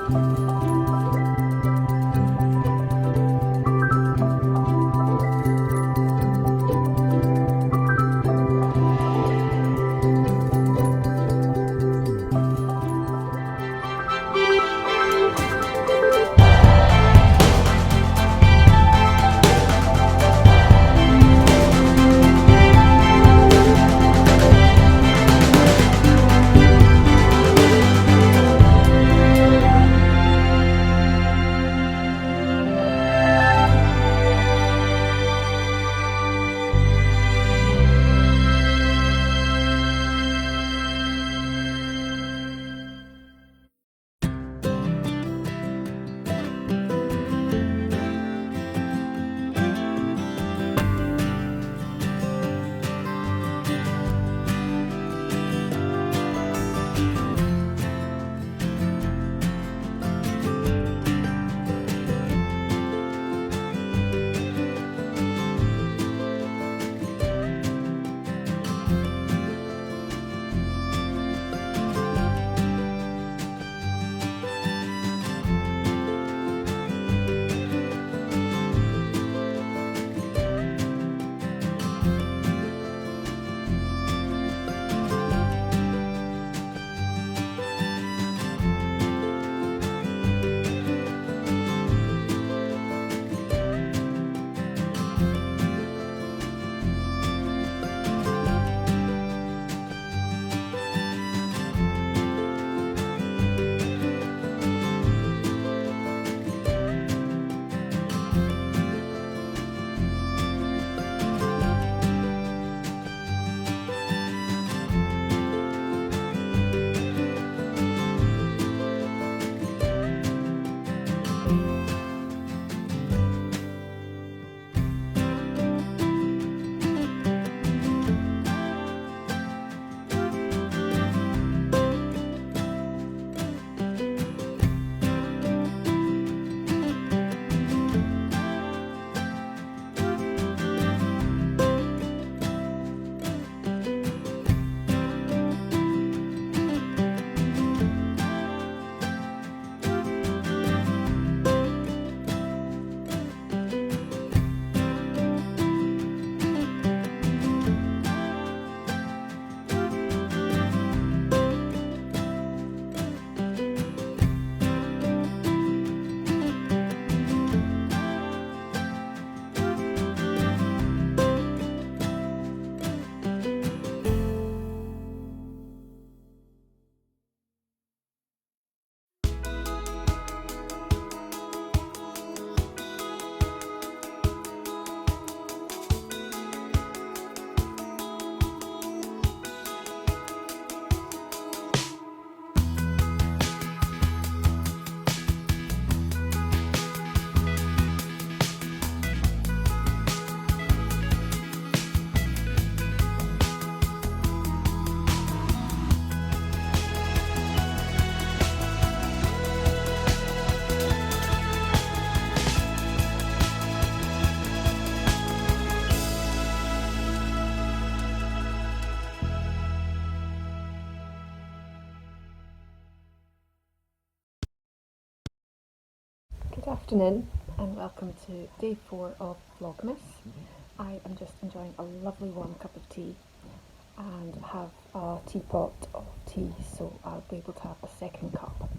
Good afternoon and welcome to day 4 of Vlogmas. I am just enjoying a lovely warm cup of tea and have a teapot of tea, so I'll be able to have a second cup.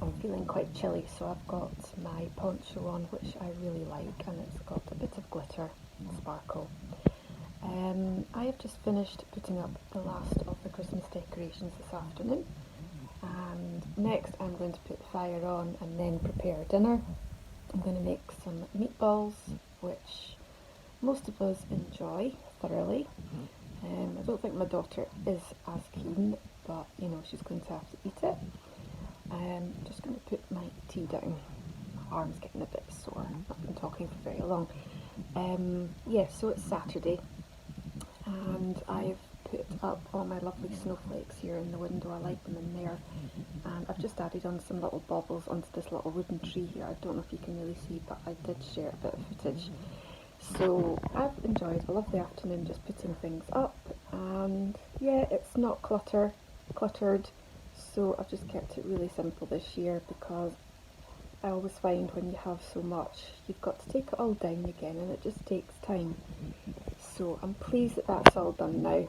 I'm feeling quite chilly, so I've got my poncho on, which I really like, and it's got a bit of glitter and sparkle. I have just finished putting up the last of the Christmas decorations this afternoon, and next I'm going to put the fire on and then prepare dinner. I'm going to make some meatballs, which most of us enjoy thoroughly. I don't think my daughter is as keen, but you know, she's going to have to eat it. I'm just going to put my tea down. My arm's getting a bit sore. I've been talking for very long. So it's Saturday, and I've put up all my lovely snowflakes here in the window. I like them in there, and I've just added on some little baubles onto this little wooden tree here. I don't know if you can really see, but I did share a bit of footage. So I've enjoyed a lovely afternoon just putting things up, and yeah, it's not cluttered, So I've just kept it really simple this year because I always find when you have so much, you've got to take it all down again and it just takes time. So I'm pleased that that's all done now.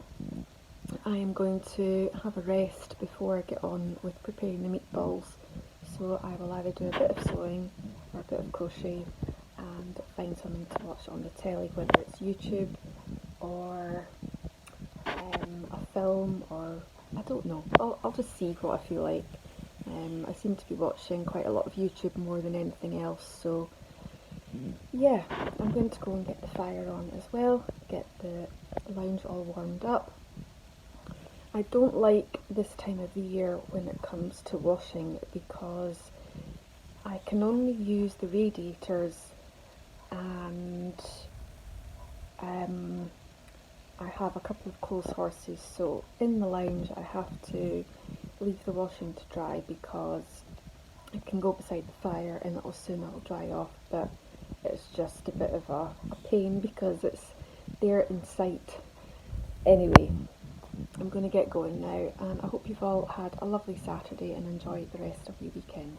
I am going to have a rest before I get on with preparing the meatballs. So I will either do a bit of sewing or a bit of crochet and find something to watch on the telly, whether it's YouTube or a film, or I don't know. I'll just see what I feel like. I seem to be watching quite a lot of YouTube more than anything else, so yeah, I'm going to go and get the fire on as well, get the lounge all warmed up. I don't like this time of the year when it comes to washing because I can only use the radiators, and I have a couple of clothes horses, so in the lounge I have to leave the washing to dry because it can go beside the fire and it'll dry off, but it's just a bit of a pain because it's there in sight. Anyway, I'm going to get going now, and I hope you've all had a lovely Saturday and enjoyed the rest of your weekend.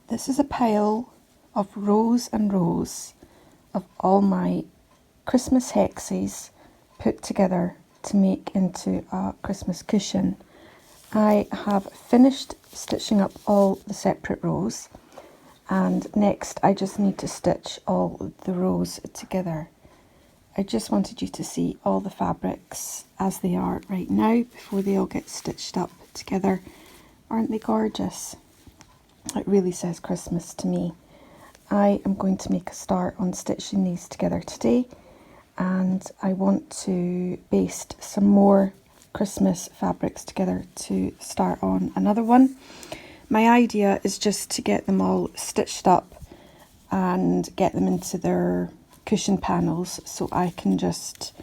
This is a pile of rows and rows of all my Christmas hexes put together to make into a Christmas cushion. I have finished stitching up all the separate rows, and next I just need to stitch all the rows together. I just wanted you to see all the fabrics as they are right now before they all get stitched up together. Aren't they gorgeous? It really says Christmas to me. I am going to make a start on stitching these together today, and I want to baste some more Christmas fabrics together to start on another one. My idea is just to get them all stitched up and get them into their cushion panels so I can just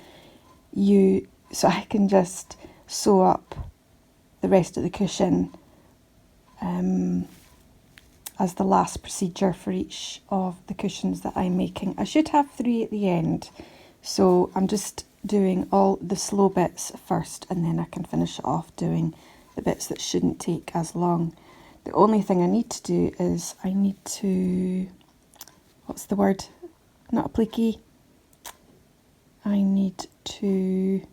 sew up the rest of the cushion as the last procedure for each of the cushions that I'm making. I should have 3 at the end, so I'm just doing all the slow bits first, and then I can finish it off doing the bits that shouldn't take as long. The only thing I need to do is I need to, what's the word? Not applique. I need to,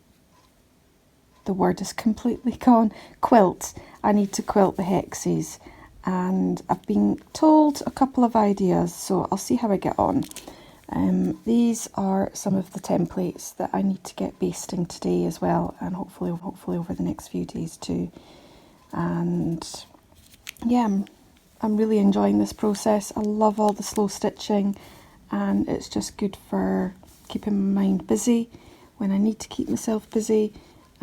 the word is completely gone, quilt. I need to quilt the hexes, and I've been told a couple of ideas, so I'll see how I get on. These are some of the templates that I need to get basting today as well, and hopefully over the next few days too. And yeah, I'm really enjoying this process. I love all the slow stitching, and it's just good for keeping my mind busy when I need to keep myself busy,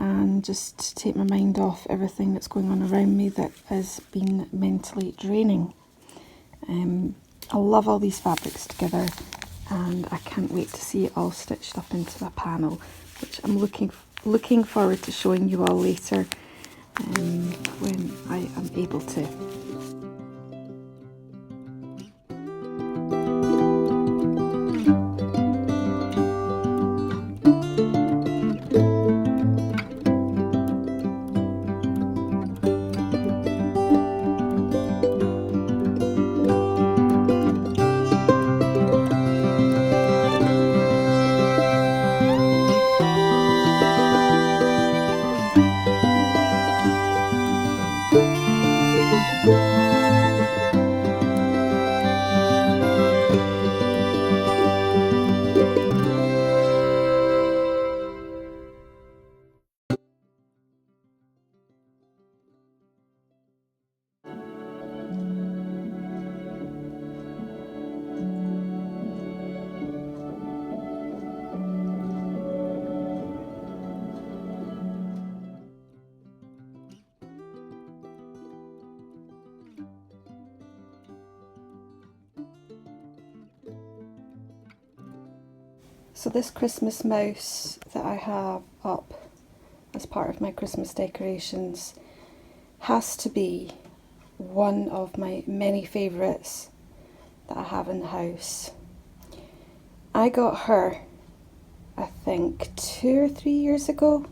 and just take my mind off everything that's going on around me that has been mentally draining. I love all these fabrics together, and I can't wait to see it all stitched up into a panel, which I'm looking forward to showing you all later when I am able to. So this Christmas mouse that I have up as part of my Christmas decorations has to be one of my many favourites that I have in the house. I got her, I think, 2 or 3 years ago,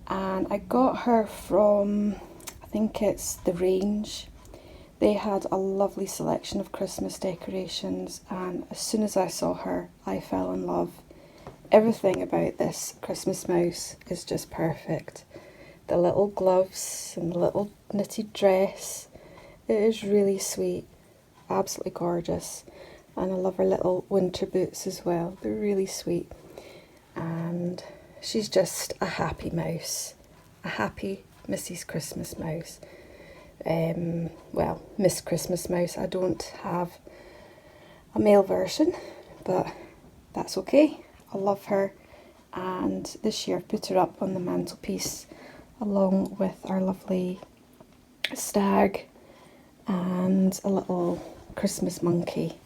and I got her from, I think it's The Range. They had a lovely selection of Christmas decorations, and as soon as I saw her, I fell in love. Everything about this Christmas mouse is just perfect. The little gloves and the little knitted dress, it is really sweet, absolutely gorgeous. And I love her little winter boots as well, they're really sweet. And she's just a happy mouse, a happy Mrs. Christmas mouse. Well, Miss Christmas Mouse. I don't have a male version, but that's okay. I love her, and this year I've put her up on the mantelpiece along with our lovely stag and a little Christmas monkey.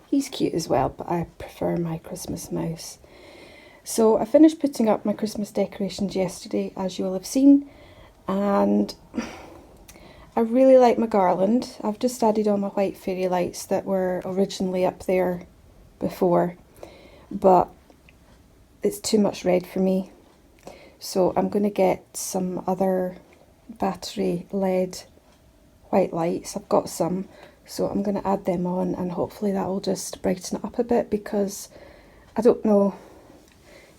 He's cute as well, but I prefer my Christmas mouse. So I finished putting up my Christmas decorations yesterday, as you will have seen, and I really like my garland. I've just added on my white fairy lights that were originally up there before, but it's too much red for me. So I'm going to get some other battery LED quite lights. I've got some, so I'm going to add them on, and hopefully that will just brighten it up a bit, because I don't know,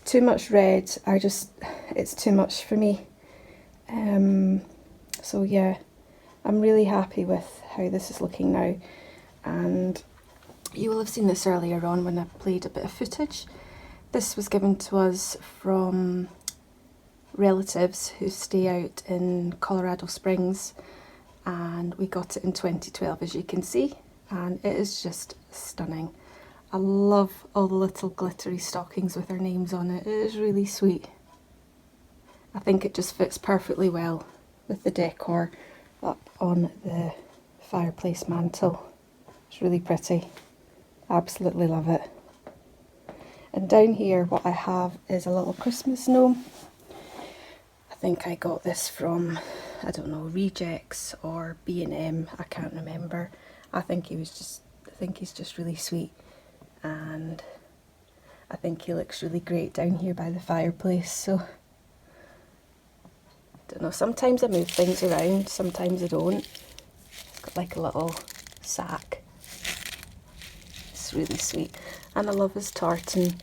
too much red, it's too much for me. So yeah, I'm really happy with how this is looking now, and you will have seen this earlier on when I played a bit of footage. This was given to us from relatives who stay out in Colorado Springs, and we got it in 2012, as you can see, and it is just stunning. I love all the little glittery stockings with their names on it. It is really sweet. I think it just fits perfectly well with the decor up on the fireplace mantle. It's really pretty. Absolutely love it. And down here what I have is a little Christmas gnome. I think I got this from, I don't know, Rejects or B&M, I can't remember. I think he's just really sweet, and I think he looks really great down here by the fireplace. So I don't know, sometimes I move things around, sometimes I don't. It's got like a little sack. It's really sweet. And I love his tartan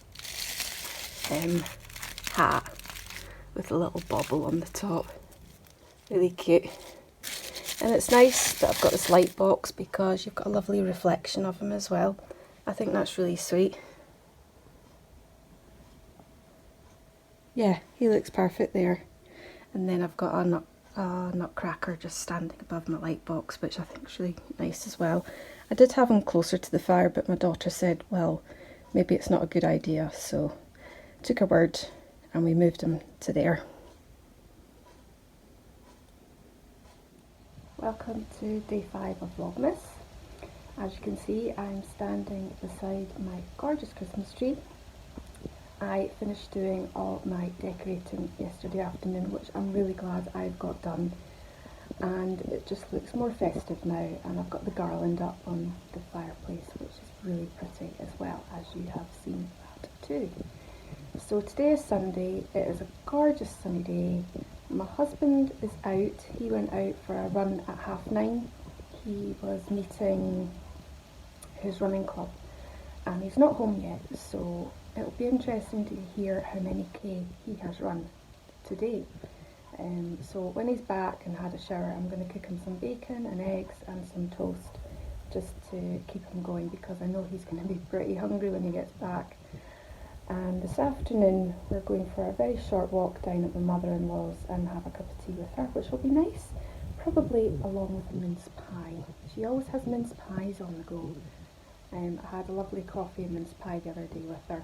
hat with a little bobble on the top. Really cute. And it's nice that I've got this light box, because you've got a lovely reflection of him as well. I think that's really sweet. Yeah, he looks perfect there. And then I've got a nutcracker just standing above my light box, which I think is really nice as well. I did have him closer to the fire, but my daughter said, well, maybe it's not a good idea, so took her word and we moved him to there. Welcome to day 5 of Vlogmas. As you can see, I'm standing beside my gorgeous Christmas tree. I finished doing all my decorating yesterday afternoon, which I'm really glad I've got done, and it just looks more festive now, and I've got the garland up on the fireplace, which is really pretty as well, as you have seen that too. So today is Sunday. It is a gorgeous sunny day. My husband is out. He went out for a run at 9:30. He was meeting his running club, and he's not home yet, so it'll be interesting to hear how many K he has run today. So when he's back and had a shower, I'm going to cook him some bacon and eggs and some toast, just to keep him going, because I know he's going to be pretty hungry when he gets back. And this afternoon we're going for a very short walk down at my mother-in-law's and have a cup of tea with her, which will be nice, probably along with a mince pie. She always has mince pies on the go. I had a lovely coffee and mince pie the other day with her.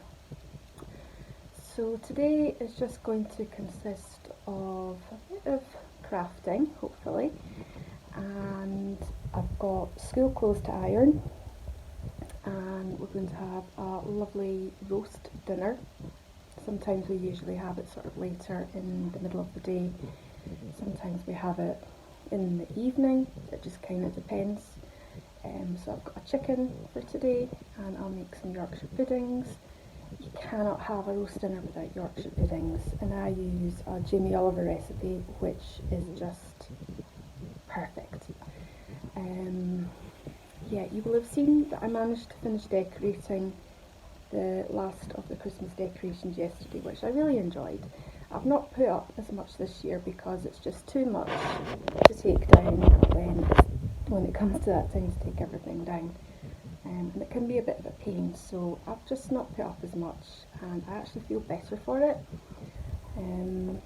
So today is just going to consist of a bit of crafting, hopefully, and I've got school clothes to iron, and we're going to have a lovely roast dinner. Sometimes we usually have it sort of later in the middle of the day, sometimes we have it in the evening, it just kind of depends. So I've got a chicken for today, and I'll make some Yorkshire puddings. You cannot have a roast dinner without Yorkshire puddings, and I use a Jamie Oliver recipe, which is just perfect. Yeah, you will have seen that I managed to finish decorating the last of the Christmas decorations yesterday, which I really enjoyed. I've not put up as much this year because it's just too much to take down when it comes to that time to take everything down. And it can be a bit of a pain, so I've just not put up as much, and I actually feel better for it.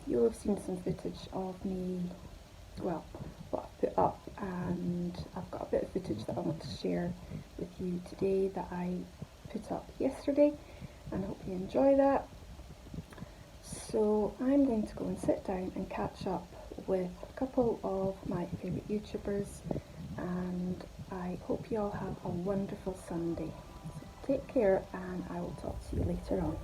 You'll have seen some footage of me, well, what I've put up, and I've got a bit of footage that I want to share with you today that I put up yesterday, and I hope you enjoy that. So I'm going to go and sit down and catch up with a couple of my favourite YouTubers, and I hope you all have a wonderful Sunday. So take care, and I will talk to you later on.